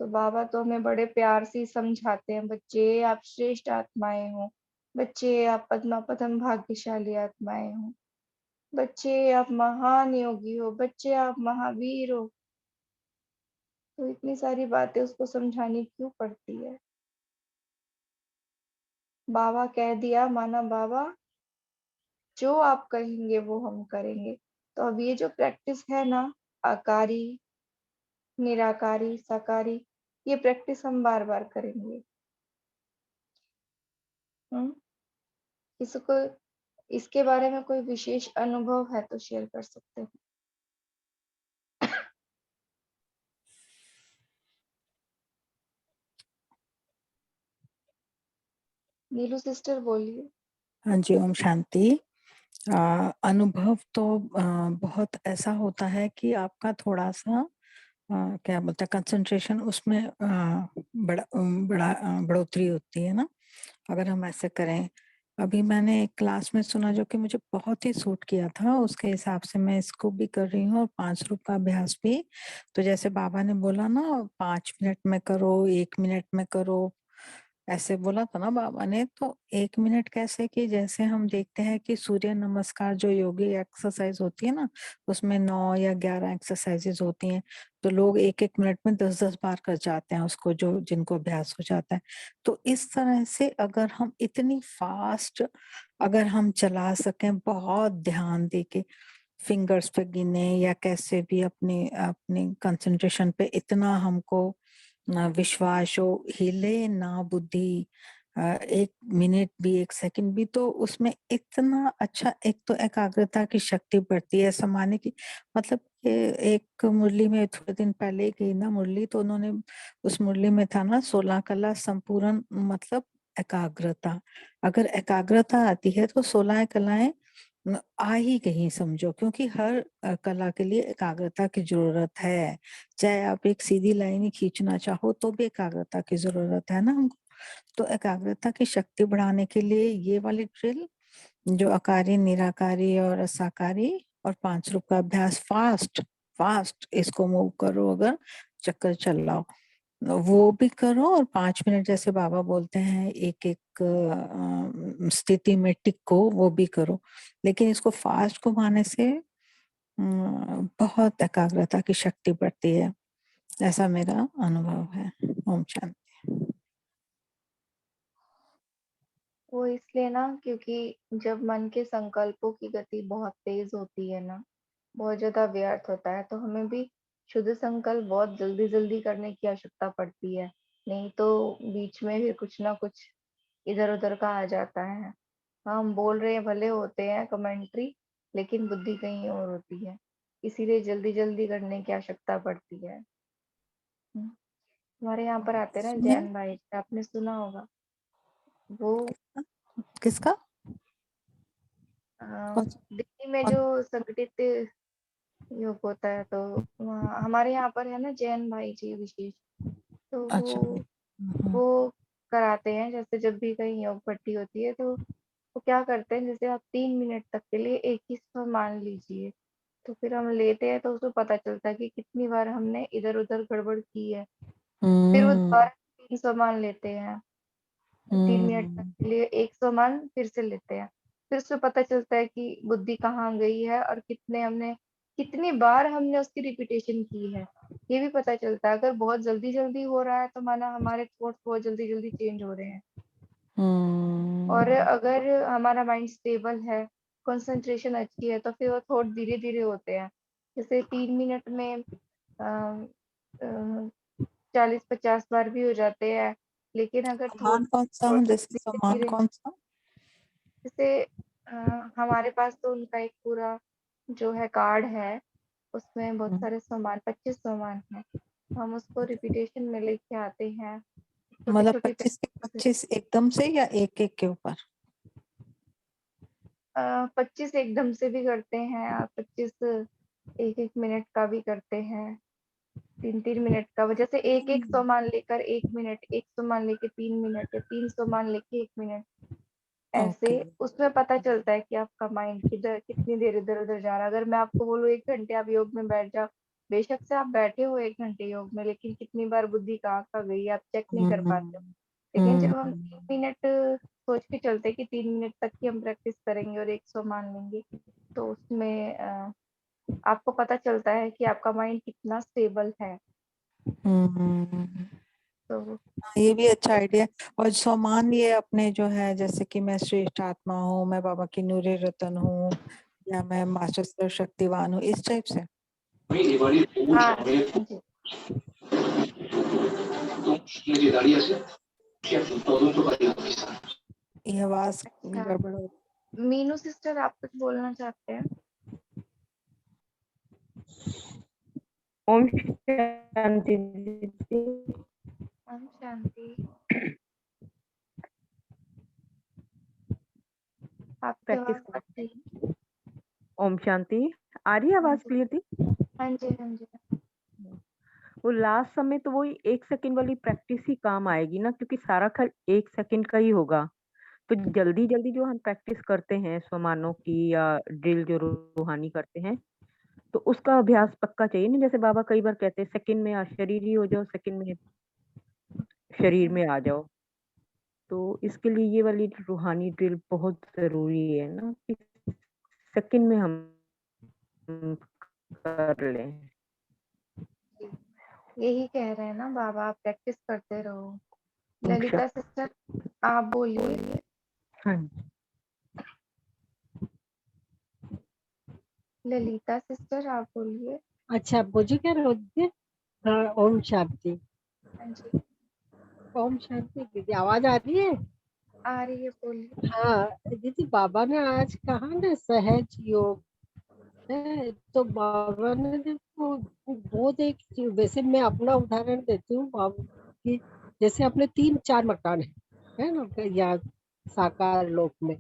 तो बाबा तो हमें बड़े प्यार से समझाते हैं, बच्चे आप श्रेष्ठ आत्माएं हो, बच्चे आप पद्मा पदम भाग्यशाली आत्माएं हो, बच्चे आप महान योगी हो, बच्चे आप महावीर हो। तो इतनी सारी बातें उसको समझानी क्यों पड़ती है? बाबा कह दिया, माना बाबा जो आप कहेंगे वो हम करेंगे। तो अब ये जो प्रैक्टिस है ना, आकारी, निराकारी, साकारी, ये प्रैक्टिस हम बार-बार करेंगे। किसी को इसके बारे में कोई विशेष अनुभव है तो शेयर कर सकते हैं। नीलू सिस्टर बोलिए। हाँ जी, ओम शांति। अनुभव तो बहुत ऐसा होता है कि आपका थोड़ा सा क्या बोलते हैं कंसंट्रेशन उसमें बढ़ोतरी होती है ना, अगर हम ऐसे करें। अभी मैंने एक क्लास में सुना जो कि मुझे बहुत ही सूट किया था, उसके हिसाब से मैं इसको भी कर रही हूँ और 5 रूप का अभ्यास भी। तो जैसे बाबा ने बोला ना 5 मिनट में करो, 1 मिनट में करो, ऐसे बोला था ना बाबा ने। तो 1 मिनट कैसे कि जैसे हम देखते हैं कि सूर्य नमस्कार जो योगी एक्सरसाइज होती है ना, उसमें 9 या 11 एक्सरसाइजेज होती हैं, तो लोग 1-1 मिनट में 10-10 बार कर जाते हैं उसको, जो जिनको अभ्यास हो जाता है। तो इस तरह से अगर हम इतनी फास्ट अगर हम चला सकें, बहुत ध्यान देके फिंगर्स पे गिने या कैसे भी अपनी अपनी कंसंट्रेशन पे इतना हमको विश्वास हो, हिले ना बुद्धि 1 मिनट भी 1 सेकंड भी, तो उसमें इतना अच्छा एक तो एकाग्रता की शक्ति बढ़ती है। समाने की मतलब एक मुरली में थोड़े दिन पहले गई ना मुरली, तो उन्होंने उस मुरली में था ना 16 कला संपूर्ण मतलब एकाग्रता। अगर एकाग्रता आती है तो 16 कलाएं आ ही गई समझो, क्योंकि हर कला के लिए एकाग्रता की जरूरत है। चाहे आप एक सीधी लाइन ही खींचना चाहो तो भी एकाग्रता की जरूरत है ना हमको। तो एकाग्रता की शक्ति बढ़ाने के लिए ये वाली ड्रिल जो अकारी, निराकारी और असाकारी और 5 रूप का अभ्यास, फास्ट फास्ट इसको मूव करो, अगर चक्कर चलाओ वो भी करो, और 5 मिनट जैसे बाबा बोलते हैं एक एक स्थिति में टिको, वो भी करो। लेकिन इसको फास्ट घुमाने से बहुत एकाग्रता की शक्ति बढ़ती है, ऐसा मेरा अनुभव है। ओम शांति। वो इसलिए ना क्योंकि जब मन के संकल्पों की गति बहुत तेज होती है ना, बहुत ज्यादा व्यर्थ होता है, तो हमें भी शुद्ध संकल्प बहुत जल्दी जल्दी करने की आवश्यकता पड़ती है। नहीं तो बीच में भी कुछ ना कुछ इधर उधर का आ जाता है। हम बोल रहे भले होते हैं कमेंट्री, लेकिन बुद्धि कहीं और होती है, इसीलिए जल्दी जल्दी करने की आवश्यकता पड़ती है। हमारे यहाँ पर आते हैं ना सुनिए जैन भाई, आपने सुना होगा। वो किसका कौन सा? दिल्ली में कौन? जो संगठित योग होता है, तो हमारे यहाँ पर है ना जैन भाई जी विशेष, तो अच्छा। वो कराते हैं। जैसे जब भी कहीं योग भट्टी होती है, तो वो क्या करते हैं, जैसे आप 3 मिनट तक के लिए एक ही स्वर मान लीजिए, तो फिर हम लेते हैं तो उसको पता चलता है कि कितनी बार हमने इधर उधर गड़बड़ की है। फिर वो दोबारा 300 मान लेते हैं, 3 मिनट तक के लिए 100 मान फिर से लेते हैं। फिर उससे पता चलता है कि बुद्धि कहाँ गई है और कितनी बार हमने उसकी रिपीटेशन की है, ये भी पता चलता है। अगर बहुत जल्दी जल्दी हो रहा है तो माना हमारे थॉट्स बहुत जल्दी जल्दी चेंज हो रहे हैं, और अगर हमारा माइंड स्टेबल है, कंसंट्रेशन अच्छी है, तो फिर वो थॉट धीरे धीरे होते हैं। जैसे 3 मिनट में 40-50 बार भी हो जाते हैं, लेकिन अगर सम्मान कौन सा, थॉट जैसे धीरे सम्मान धीरे, कौन सा? जैसे हमारे पास तो उनका एक पूरा जो है कार्ड है, उसमें बहुत सारे सामान 25 सामान है, हम उसको रिपीटेशन में लेके आते हैं, छोटी मतलब छोटी 25 के प्रैक्टिस। 25 एकदम से या एक एक के ऊपर? 25 एकदम से भी करते हैं, और 25 एक-एक मिनट का भी करते हैं, 3-3 मिनट का। जैसे एक-एक सामान लेकर 1 मिनट, 1 सामान लेके 3 मिनट, या 3 सामान लेके 1 मिनट, ऐसे ओके। उसमें पता चलता है कि आपका माइंड किधर कितनी देर इधर-उधर जा रहा है। अगर मैं आपको बोलूँ 1 घंटे आप योग में बैठ जाओ, बेशक से आप बैठे हो 1 घंटे योग में, लेकिन कितनी बार बुद्धि कहाँ-कहाँ गई है आप चेक नहीं कर पाते हो। लेकिन जब हम 3 मिनट सोच के चलते हैं कि 3 मिनट तक की हम प्रैक्टिस करेंगे और 100 मान लेंगे, तो उसमें आपको पता चलता है कि आपका माइंड कितना स्टेबल है। तो ये भी अच्छा आइडिया है। और सम्मान ये अपने जो है, जैसे कि मैं श्रेष्ठ आत्मा हूँ, मैं बाबा की नूरे रतन हूँ, या मैं मास्टर सर्व शक्तिवान हूँ, इस टाइप से। हाँ जी। ये आवाज अच्छा, गड़बड़ हो मीनू सिस्टर आप कुछ बोलना चाहते हैं? ओम शांति दीदी। ओम शांति। आपकी प्रैक्टिस आवाज कट रही। ओम शांति। आ रही है हाँ आवाज जी, क्लियर थी? हाँ जी, हाँ जी। वो लास्ट समय तो वही 1 सेकंड वाली प्रैक्टिस ही काम आएगी ना, क्योंकि सारा खल 1 सेकंड का ही होगा। तो जल्दी-जल्दी जो हम प्रैक्टिस करते हैं स्वमानों की या ड्रिल जो रूहानी करते हैं, तो उसका अभ्यास पक्का चाहिए ना। जैसे बाबा कई बार कहते हैं सेकंड में अशरीरी हो जाओ, सेकंड में शरीर में आ जाओ। तो इसके लिए ये वाली रूहानी ड्रिल बहुत ज़रूरी है ना, कि सेकंड में हम कर लें। जी, यही कह रहे हैं ना बाबा, आप प्रैक्टिस करते रहो। ओम ललिता सिस्टर आप बोलिए। हाँ, ललिता सिस्टर आप बोलिए। अच्छा, मुझे क्या बोलते हैं? हाँ, ओम शांति। हाँ जी, ओम शांति दीदी, आवाज आ रही है? आ रही है, बोलिए। हाँ दीदी, बाबा ने आज कहा ना सहज योग है, तो बाबा ने देखो बहुत एक वैसे मैं अपना उदाहरण देती हूँ बाबा की। जैसे अपने 3-4 मकान है ना, या साकार लोक में।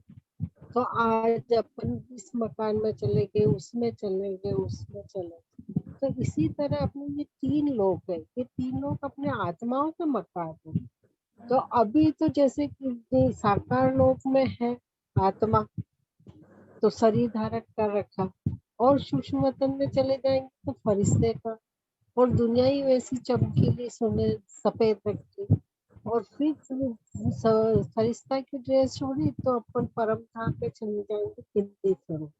तो आज अपन इस मकान में चले गए, उसमें चले गए, उसमें चले गए। तो इसी तरह अपने ये 3 लोक है, ये 3 लोक अपने आत्माओं के मकान है। तो अभी तो जैसे कि ये साकार लोक में है आत्मा, तो शरीर धारण कर रखा, और सूक्ष्म वतन में चले जाएंगे तो फरिश्ते का, और दुनिया ही वैसी चमकीली सोने सफेद रखी, और फिर फरिश्ता की ड्रेस छोड़ी तो अपन परम धाम में चले जाएंगे बिंदी स्वरूप।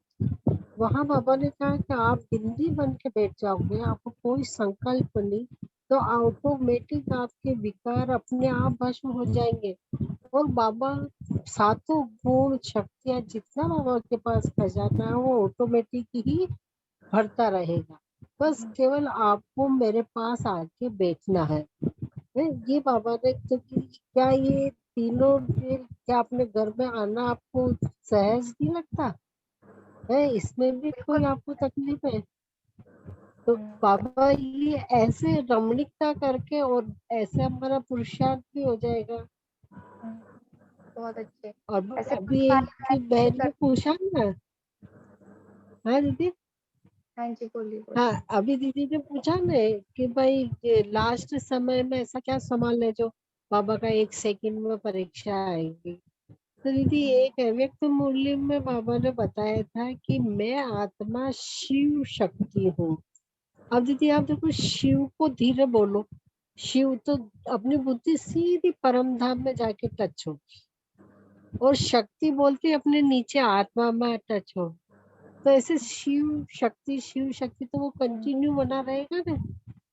वहां बाबा ने कहा कि आप बिंदी बन के बैठ जाओगे, आपको कोई संकल्प नहीं, तो ऑटोमेटिक आपके विकार अपने आप भस्म हो जाएंगे। और बाबा सातों गुण शक्तियां जितना बाबा के पास खजाना है वो ऑटोमेटिक ही भरता रहेगा। बस केवल आपको मेरे पास आके बैठना है। ये बाबा ने तो क्या ये तीनों क्या अपने घर में आना आपको सहज नहीं लगता है? इसमें भी कोई आपको तकलीफ है? तो बाबा ये ऐसे रमणीकता करके और ऐसे हमारा पुरुषार्थ भी हो जाएगा। बहुत अच्छे। और ऐसे अभी सारी एक की बहन ने पूछा ना, हाँ दीदी, हाँ जी, बोलिए बोलिए। हाँ अभी दीदी ने पूछा ना कि भाई लास्ट समय में ऐसा क्या संभाल है जो बाबा का 1 सेकंड में परीक्षा आएगी। तो दीदी एक अव्यक्त मूल्य में बाबा ने बताया था कि मैं आत्मा शिव शक्ति हूँ। अब दीदी आप देखो, शिव को धीरे बोलो, शिव तो अपनी बुद्धि सीधी परम धाम में जाके टच होगी, और शक्ति बोलती अपने नीचे आत्मा में टच हो। तो ऐसे शिव शक्ति तो वो कंटिन्यू बना रहेगा ना।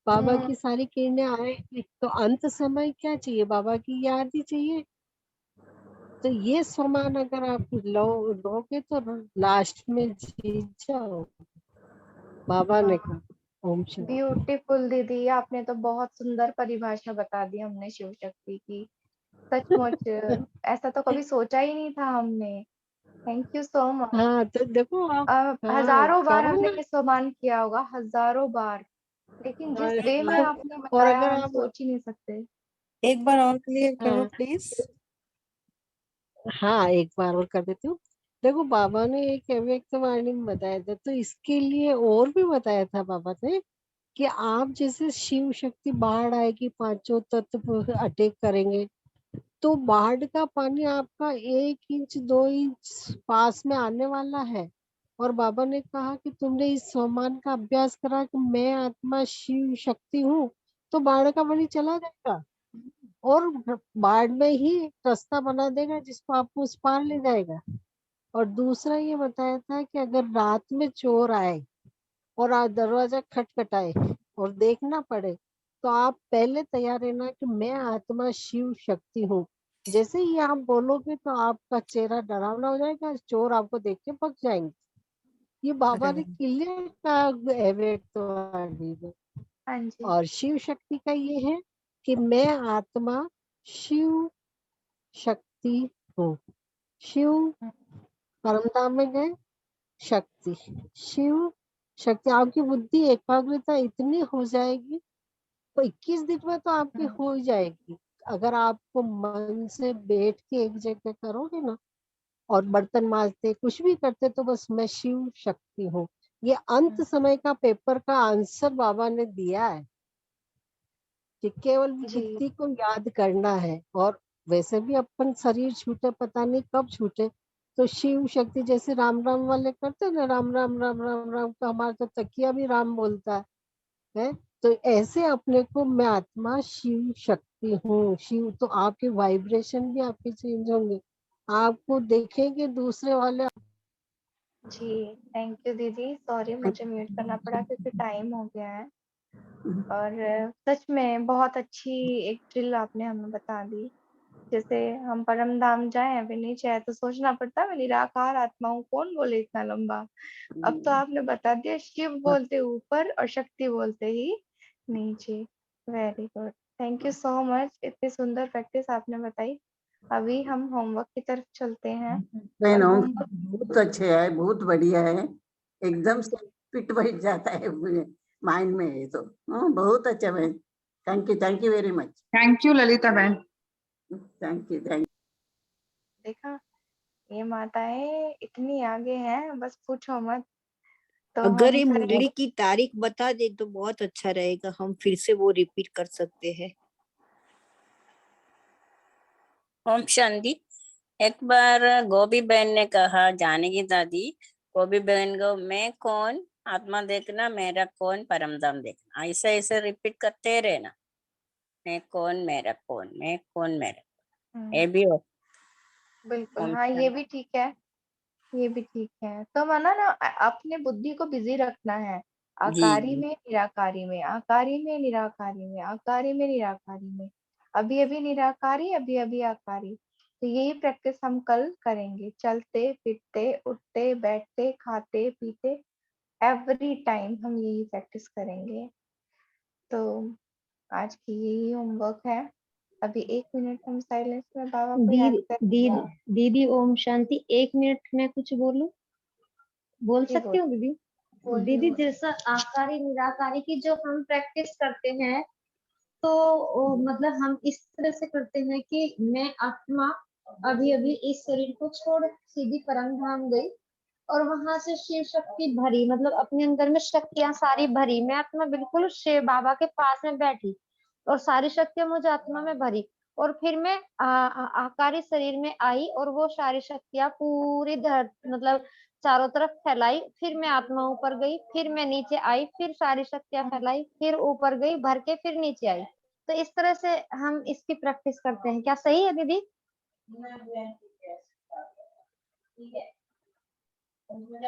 बाबा की सारी किरणें आएगी तो अंत समय क्या चाहिए? बाबा की याद ही चाहिए। तो ये सामान अगर आप लोगे तो लास्ट में जीत जाओ। बाबा ने कहा ओम शांति। ब्यूटीफुल दीदी, आपने तो बहुत सुंदर परिभाषा बता दी हमने शिव शक्ति की। सचमुच ऐसा तो कभी सोचा ही नहीं था हमने। Thank you so much. हाँ तो देखो आप, हाँ हजारों बार करो हमने ना। ये सम्मान किया होगा, हजारों बार, लेकिन जिस वे में हाँ, आपने और बताया अगर हम आप सोच ही नहीं सकते। एक बार और क्लियर करो हाँ, प्लीज। हाँ एक बार और कर देती हूँ। देखो बाबा ने एक अव्यक्त वाणी में बताया था, तो इसके लिए और भी बताया था बाबा ने कि आप जैसे शिव शक्ति बाढ़ आएगी, पांचों तत्व अटैक करेंगे, तो बाढ़ का पानी आपका 1 इंच 2 इंच पास में आने वाला है। और बाबा ने कहा कि तुमने इस सम्मान का अभ्यास करा कि मैं आत्मा शिव शक्ति हूँ, तो बाढ़ का पानी चला जाएगा और बाढ़ में ही रास्ता बना देगा जिसको आपको उस पार ले जाएगा। और दूसरा ये बताया था कि अगर रात में चोर आए और दरवाजा खटखटाए और देखना पड़े, तो आप पहले तैयार रहना कि मैं आत्मा शिव शक्ति हूँ। जैसे ही आप बोलोगे तो आपका चेहरा डरावना हो जाएगा, चोर आपको देख के भाग जाएंगे। ये बाबा अरे ने क्लियर का एवेट तो आदि में। हाँ जी। और शिव शक्ति का ये है कि मैं आत्मा शिव शक्ति हूँ। शिव परमधाम में गए, शक्ति शिव शक्ति। आपकी बुद्धि एकाग्रता इतनी हो जाएगी तो 21 दिन में तो आपकी हो ही जाएगी। अगर आपको मन से बैठ के एक जगह करोगे ना और बर्तन मांजते कुछ भी करते तो बस मैं शिव शक्ति हूँ। ये अंत समय का पेपर का आंसर बाबा ने दिया है कि केवल जी। बुद्धि को याद करना है। और वैसे भी अपन शरीर छूटे पता नहीं कब छूटे, तो शिव शक्ति जैसे राम राम वाले करते ना, राम राम राम राम राम का हमारा तो तकिया भी राम बोलता है। तो ऐसे अपने को मैं आत्मा शिव शक्ति हूँ। शिव तो आपके वाइब्रेशन भी आपके चेंज होंगे, आपको देखेंगे दूसरे वाले। जी, थैंक यू दीदी। सॉरी मुझे म्यूट करना पड़ा क्योंकि टाइम हो गया है। और सच में बहुत अच्छी एक ड्रिल आपने हमें बता दी। जैसे हम परम धाम जाएं, अभी नीचे आए तो सोचना पड़ता है मैं निराकार आत्मा हूँ, कौन बोले इतना लंबा। अब तो आपने बता दिया, शिव बोलते ऊपर और शक्ति बोलते ही नीचे। Very good, thank you so much. इतनी सुंदर प्रैक्टिस आपने बताई। अभी हम होमवर्क की तरफ चलते हैं। बहन और ओम होमवर्क बहुत अच्छे है, बहुत बढ़िया है, एकदम से फिट बैठ जाता है माइंड में। ये तो बहुत अच्छा बहन। Thank you very much. Thank you Lalita बहन। Thank you. देखा, ये माताएं इतनी आगे हैं, बस पूछो मत। तो अगर हम ये करेंगे। मुरली की तारीख बता दे तो बहुत अच्छा रहेगा, हम फिर से वो रिपीट कर सकते हैं। ओम शांति। एक बार गोभी बहन ने कहा, जानकी दादी, गोभी बहन को मैं कौन आत्मा देखना, मेरा कौन परमधाम देखना, ऐसे ऐसे रिपीट करते रहना। मैं कौन मेरा कौन, मैं कौन मेरा। ये भी हो। बिल्कुल, ओम हाँ ये शांति। भी ठीक है। ये भी ठीक है। तो माना ना अपने बुद्धि को बिजी रखना है। जी आकारी जी। में, निराकारी में, आकारी में, निराकारी में, आकारी में, निराकारी में। अभी अभी निराकारी, अभी अभी आकारी। तो यही प्रैक्टिस हम कल करेंगे। चलते फिरते उठते बैठते खाते पीते एवरी टाइम हम यही प्रैक्टिस करेंगे। तो आज की यही होमवर्क है। अभी 1 मिनट हम साइलेंस में बाबा को याद दीदी करेंगे। दीदी दीदी ओम शांति। 1 मिनट में कुछ बोलूं, बोल जी सकती हूँ दीदी? बोलिए दीदी बोलिए। जैसा आकारी निराकारी की जो हम प्रैक्टिस करते हैं, तो मतलब हम इस तरह से करते हैं कि मैं आत्मा अभी अभी इस शरीर को छोड़ सीधी परम धाम गई और वहां से शिव शक्ति भरी, मतलब अपने अंदर में शक्तियां सारी भरी। मैं आत्मा बिल्कुल शिव बाबा के पास में बैठी और सारी शक्तियां मुझे आत्मा में भरी। और फिर मैं आकारी शरीर में आई और वो सारी शक्तियां पूरी मतलब चारों तरफ फैलाई। फिर मैं आत्मा ऊपर गई, फिर मैं नीचे आई, फिर सारी शक्तियां फैलाई, फिर ऊपर गई भर के, फिर नीचे आई। तो इस तरह से हम इसकी प्रैक्टिस करते हैं। क्या सही है दीदी? हाँ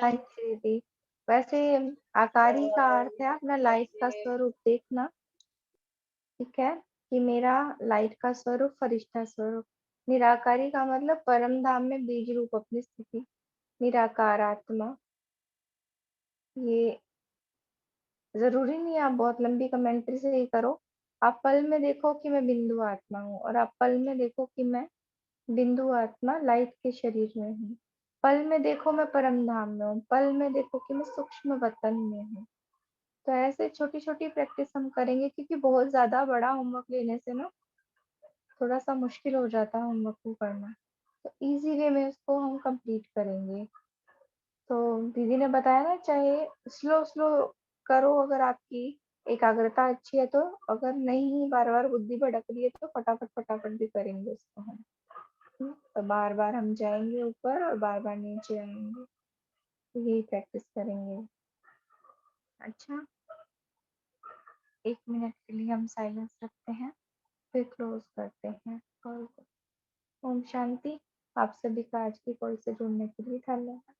जी दीदी। वैसे आकारी का अर्थ है अपना लाइट का स्वरूप देखना। ठीक है, कि मेरा लाइट का स्वरूप फरिश्ता स्वरूप। निराकारी का मतलब परम धाम में बीज रूप अपनी स्थिति, निराकार आत्मा। ये जरूरी नहीं है आप बहुत लंबी कमेंट्री से ही करो। आप पल में देखो कि मैं बिंदु आत्मा हूँ, और आप पल में देखो कि मैं बिंदु आत्मा लाइट के शरीर में हूँ। पल में देखो मैं परम धाम में हूँ, पल में देखो कि मैं सूक्ष्म वतन में हूँ। तो ऐसे छोटी छोटी प्रैक्टिस हम करेंगे, क्योंकि बहुत ज्यादा बड़ा होमवर्क लेने से ना थोड़ा सा मुश्किल हो जाता है होमवर्क को करना। तो इजी वे में उसको हम कंप्लीट करेंगे। तो दीदी ने बताया ना, चाहे स्लो स्लो करो, अगर आपकी एकाग्रता अच्छी है तो। अगर नहीं, बार बार बुद्धि भटक रही है तो फटाफट फटाफट भी करेंगे उसको हम। तो बार बार हम जाएंगे ऊपर और बार बार नीचे आएंगे, तो यही प्रैक्टिस करेंगे। अच्छा, 1 मिनट के लिए हम साइलेंस रखते हैं, फिर क्लोज करते हैं कॉल को। ओम शांति। आप सभी का आज की कॉल से जुड़ने के लिए धन्यवाद।